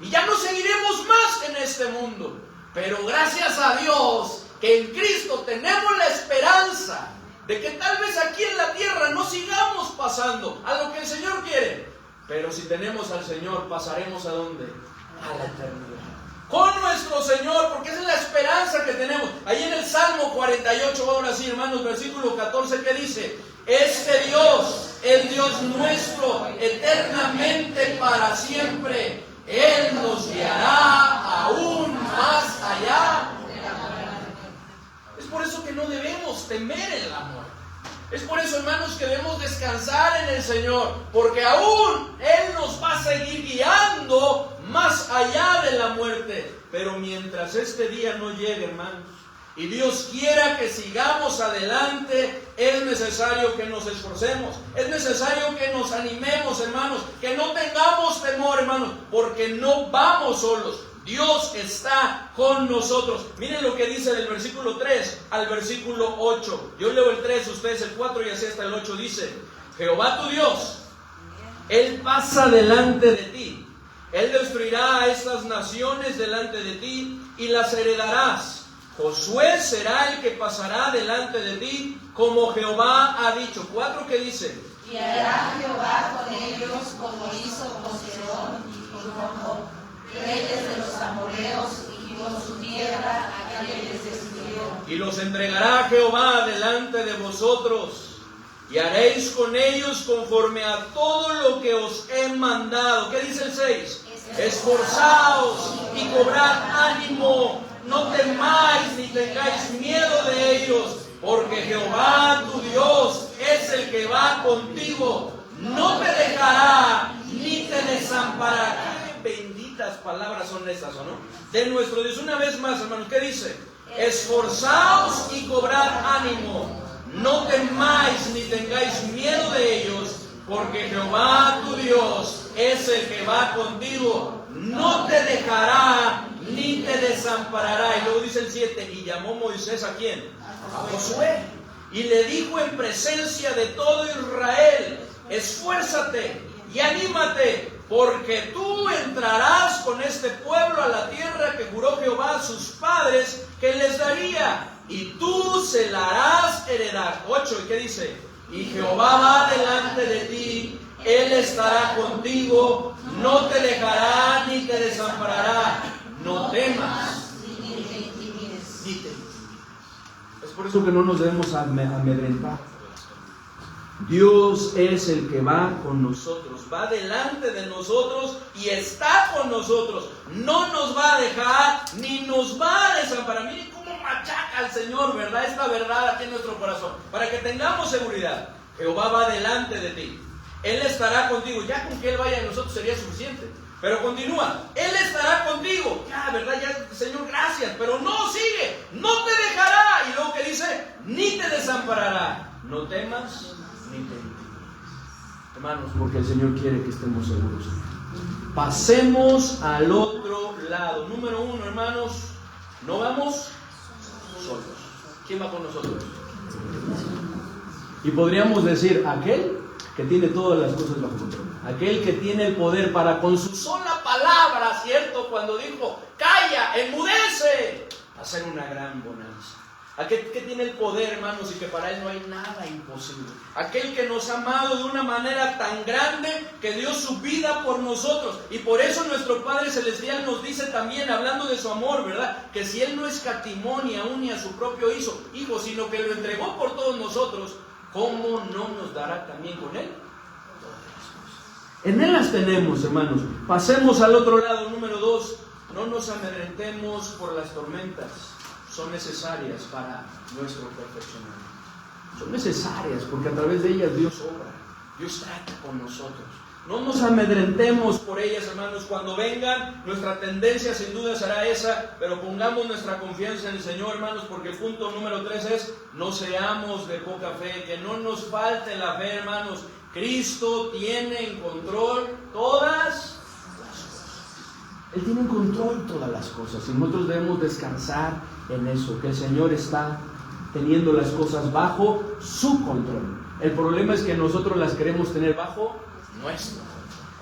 Y ya no seguiremos más en este mundo, pero gracias a Dios, que en Cristo tenemos la esperanza de que tal vez aquí en la tierra no sigamos pasando a lo que el Señor quiere, pero si tenemos al Señor, pasaremos ¿a dónde? A la eternidad con nuestro Señor, porque esa es la esperanza que tenemos. Ahí en el Salmo 48, ahora sí, hermanos, versículo 14, que dice, este Dios, el Dios nuestro, eternamente para siempre, Él nos guiará aún más allá. Es por eso que no debemos temer en la muerte. Es por eso, hermanos, que debemos descansar en el Señor, porque aún Él nos va a seguir guiando más allá de la muerte. Pero mientras este día no llegue, hermanos, y Dios quiera que sigamos adelante, es necesario que nos esforcemos, es necesario que nos animemos, hermanos, que no tengamos temor, hermanos, porque no vamos solos. Dios está con nosotros. Miren lo que dice del versículo 3 al versículo 8. Yo leo el 3, ustedes el 4 y así hasta el 8 dice, Jehová tu Dios, Él pasa delante de ti. Él destruirá a estas naciones delante de ti y las heredarás. Josué será el que pasará delante de ti, como Jehová ha dicho. 4 que dice, Y hará Jehová con ellos como hizo con Sihón y con Og, reyes de los amorreos, y con su tierra a que les destruyó. Y los entregará Jehová delante de vosotros, y haréis con ellos conforme a todo lo que os he mandado. ¿Qué dice el 6? Esforzaos y cobrad ánimo, no temáis ni tengáis miedo de ellos, porque Jehová tu Dios es el que va contigo, no te dejará ni te desamparará. Benditas palabras son estas, ¿o no? De nuestro Dios. Una vez más, hermanos, ¿qué dice? Esforzaos y cobrad ánimo, no temáis ni tengáis miedo de ellos, porque Jehová tu Dios es el que va contigo, no te dejará ni te desamparará. Y luego dice el 7, y llamó Moisés ¿a quién? A Josué, y le dijo en presencia de todo Israel: esfuérzate y anímate, porque tú entrarás con este pueblo a la tierra que juró Jehová a sus padres que les daría, y tú se la harás heredar. 8, ¿y qué dice? Y Jehová va delante de ti, Él estará contigo, no te dejará ni te desamparará. No temas, ni te intimides. Es por eso que no nos debemos amedrentar. Dios es el que va con nosotros, va delante de nosotros y está con nosotros. No nos va a dejar ni nos va a desamparar. Miren cómo machaca al Señor, ¿verdad? Esta verdad aquí en nuestro corazón, para que tengamos seguridad. Jehová va delante de ti, Él estará contigo. Ya con que Él vaya de nosotros sería suficiente, pero continúa: Él estará contigo. Ya, ¿verdad? Ya, Señor, gracias, pero no, sigue: no te dejará. Y luego que dice: ni te desamparará. No temas ni te intimides. Hermanos, porque el Señor quiere que estemos seguros. Pasemos al otro lado. Número 1, hermanos, no vamos solos. ¿Quién va con nosotros? Y podríamos decir: aquel que tiene todas las cosas bajo control, aquel que tiene el poder para con su sola palabra, ¿cierto? Cuando dijo: calla, enmudece, hacer una gran bonanza. Aquel que tiene el poder, hermanos, y que para Él no hay nada imposible. Aquel que nos ha amado de una manera tan grande que dio su vida por nosotros. Y por eso nuestro Padre Celestial nos dice también, hablando de su amor, ¿verdad? Que si Él no escatimó ni aún ni a su propio Hijo, sino que lo entregó por todos nosotros, ¿cómo no nos dará también con Él todas las cosas? En Él las tenemos, hermanos. Pasemos al otro lado. Número 2, no nos amedrentemos por las tormentas. Son necesarias para nuestro perfeccionamiento. Son necesarias porque a través de ellas Dios obra, Dios trata con nosotros. No nos amedrentemos por ellas, hermanos. Cuando vengan, nuestra tendencia sin duda será esa, pero pongamos nuestra confianza en el Señor, hermanos, porque el punto número 3 es: no seamos de poca fe, que no nos falte la fe, hermanos. Cristo tiene en control todas las cosas. Él tiene en control todas las cosas y nosotros debemos descansar en eso, que el Señor está teniendo las cosas bajo su control. El problema es que nosotros las queremos tener bajo nuestro,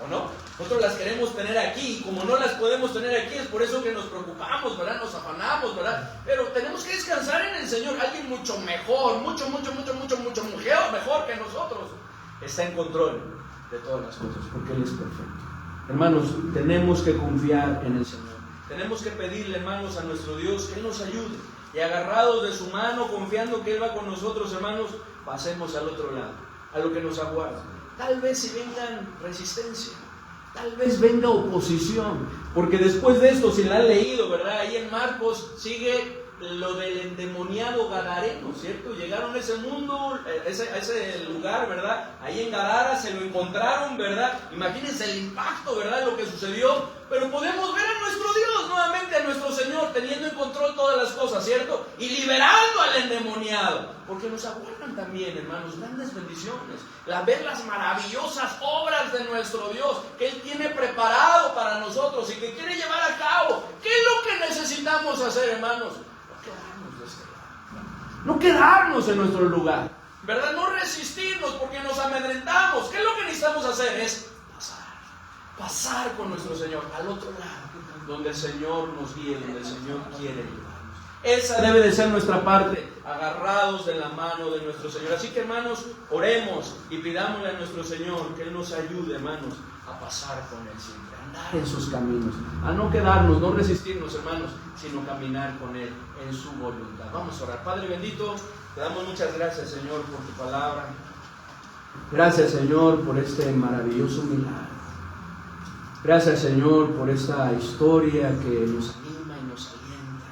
¿o no? Nosotros las queremos tener aquí, y como no las podemos tener aquí, es por eso que nos preocupamos, ¿verdad? Nos afanamos, ¿verdad? Pero tenemos que descansar en el Señor. Alguien mucho mejor, mucho mejor que nosotros, está en control de todas las cosas, porque Él es perfecto. Hermanos, tenemos que confiar en el Señor. Tenemos que pedirle, hermanos, a nuestro Dios que Él nos ayude. Y agarrados de su mano, confiando que Él va con nosotros, hermanos, pasemos al otro lado, a lo que nos aguarda. Tal vez si vengan resistencia, tal vez venga oposición, porque después de esto, si la han leído, ¿verdad? Ahí en Marcos sigue lo del endemoniado gadareno, ¿cierto? Llegaron a ese mundo, a ese lugar, ¿verdad? Ahí en Gadara se lo encontraron, ¿verdad? Imagínense el impacto, ¿verdad? Lo que sucedió, pero podemos ver a nuestro Dios nuevamente, a nuestro Señor, teniendo en control todas las cosas, ¿cierto? Y liberando al endemoniado, porque nos aguardan también, hermanos, grandes bendiciones, ver las maravillosas obras de nuestro Dios, que Él tiene preparado para nosotros y que quiere llevar a cabo. ¿Qué es lo que necesitamos hacer, hermanos? No quedarnos en nuestro lugar, ¿verdad? No resistirnos porque nos amedrentamos. ¿Qué es lo que necesitamos hacer? Es pasar con nuestro Señor al otro lado, donde el Señor nos guíe, donde el Señor quiere llevarnos. Esa debe de ser nuestra parte, agarrados de la mano de nuestro Señor. Así que, hermanos, oremos y pidámosle a nuestro Señor que Él nos ayude, hermanos, a pasar con Él siempre, a andar en sus caminos, a no quedarnos, no resistirnos, hermanos, sino caminar con Él en su voluntad. Vamos a orar. Padre bendito, te damos muchas gracias, Señor, por tu palabra. Gracias, Señor, por este maravilloso milagro. Gracias, Señor, por esta historia que nos anima y nos alienta,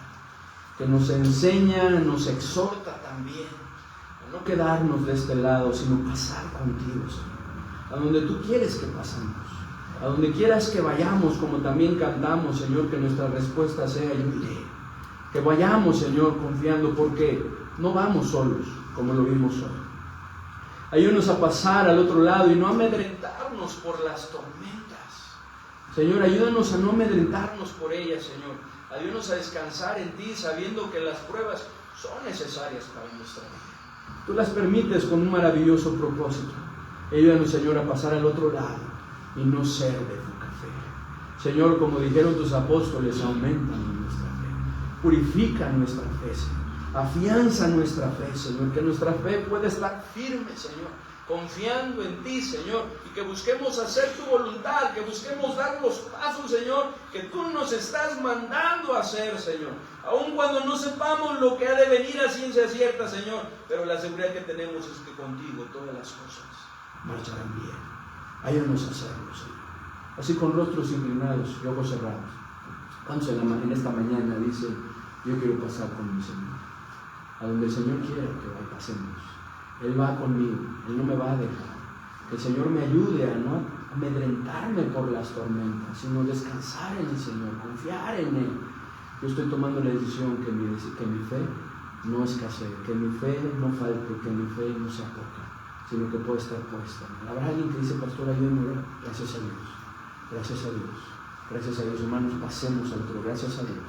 que nos enseña, nos exhorta también a no quedarnos de este lado, sino pasar contigo, Señor, a donde tú quieres que pasemos, a donde quieras que vayamos, como también cantamos, Señor, que nuestra respuesta sea yo iré, que vayamos, Señor, confiando, porque no vamos solos, como lo vimos hoy. Ayúdanos a pasar al otro lado y no amedrentarnos por las tormentas. Señor, ayúdanos a no amedrentarnos por ellas, Señor. Ayúdanos a descansar en ti, sabiendo que las pruebas son necesarias para nuestra vida. Tú las permites con un maravilloso propósito. Ayúdanos, Señor, a pasar al otro lado y no ser de poca fe. Señor, como dijeron tus apóstoles, aumenta nuestra fe. Purifica nuestra fe, Señor. Afianza nuestra fe, Señor, que nuestra fe pueda estar firme, Señor, confiando en ti, Señor, y que busquemos hacer tu voluntad, que busquemos dar los pasos, Señor, que tú nos estás mandando a hacer, Señor, aun cuando no sepamos lo que ha de venir a ciencia cierta, Señor, pero la seguridad que tenemos es que contigo todas las cosas marcharán bien. Ayúdanos a hacerlo, Señor. Así con rostros inclinados y ojos cerrados. ¿Cuántos en esta mañana dicen, yo quiero pasar con mi Señor? A donde el Señor quiera que pasemos. Él va conmigo, Él no me va a dejar. Que el Señor me ayude a no amedrentarme por las tormentas, sino descansar en el Señor, confiar en Él. Yo estoy tomando la decisión que mi fe no escasee, que mi fe no falte, que mi fe no sea poca, sino que pueda estar puesta. Habrá alguien que dice, pastor, ayúdame a orar. Gracias a Dios, gracias a Dios, gracias a Dios, hermanos, pasemos al otro, gracias a Dios,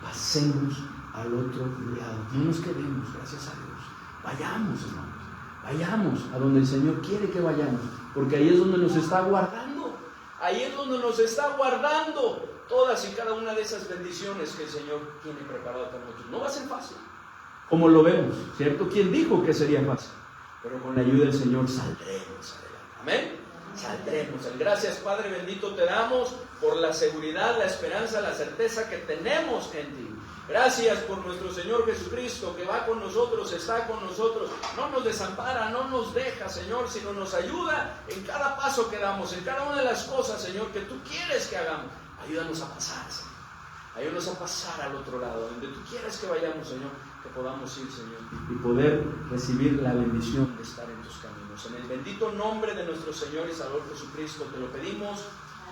pasemos al otro lado, no nos quedemos, gracias a Dios, vayamos, hermanos, vayamos a donde el Señor quiere que vayamos, porque ahí es donde nos está guardando, ahí es donde nos está guardando todas y cada una de esas bendiciones que el Señor tiene preparado para nosotros. No va a ser fácil, como lo vemos, ¿cierto? ¿Quién dijo que sería fácil? Pero con la ayuda del Señor saldremos adelante, amén, saldremos. Gracias, Padre bendito, te damos por la seguridad, la esperanza, la certeza que tenemos en ti. Gracias por nuestro Señor Jesucristo, que va con nosotros, está con nosotros, no nos desampara, no nos deja, Señor, sino nos ayuda en cada paso que damos, en cada una de las cosas, Señor, que tú quieres que hagamos. Ayúdanos a pasar, Señor. Ayúdanos a pasar al otro lado, donde tú quieras que vayamos, Señor, que podamos ir, Señor, y poder recibir la bendición de estar en tus caminos. En el bendito nombre de nuestro Señor y Salvador Jesucristo te lo pedimos.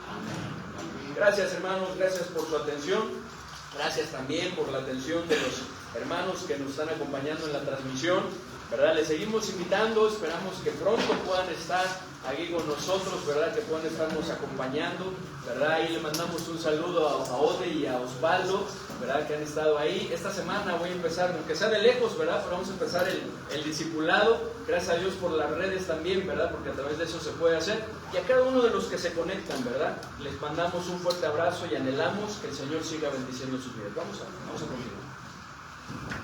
Amén. Gracias, hermanos, gracias por su atención. Gracias también por la atención de los hermanos que nos están acompañando en la transmisión, ¿verdad? Les seguimos invitando, esperamos que pronto puedan estar aquí con nosotros, ¿verdad? Que puedan estarnos acompañando, ¿verdad? Y le mandamos un saludo a Ode y a Osvaldo, ¿verdad? Que han estado ahí. Esta semana voy a empezar, aunque sea de lejos, ¿verdad? Pero vamos a empezar el discipulado. Gracias a Dios por las redes también, ¿verdad? Porque a través de eso se puede hacer. Y a cada uno de los que se conectan, ¿verdad? Les mandamos un fuerte abrazo y anhelamos que el Señor siga bendiciendo sus vidas. Vamos a continuar.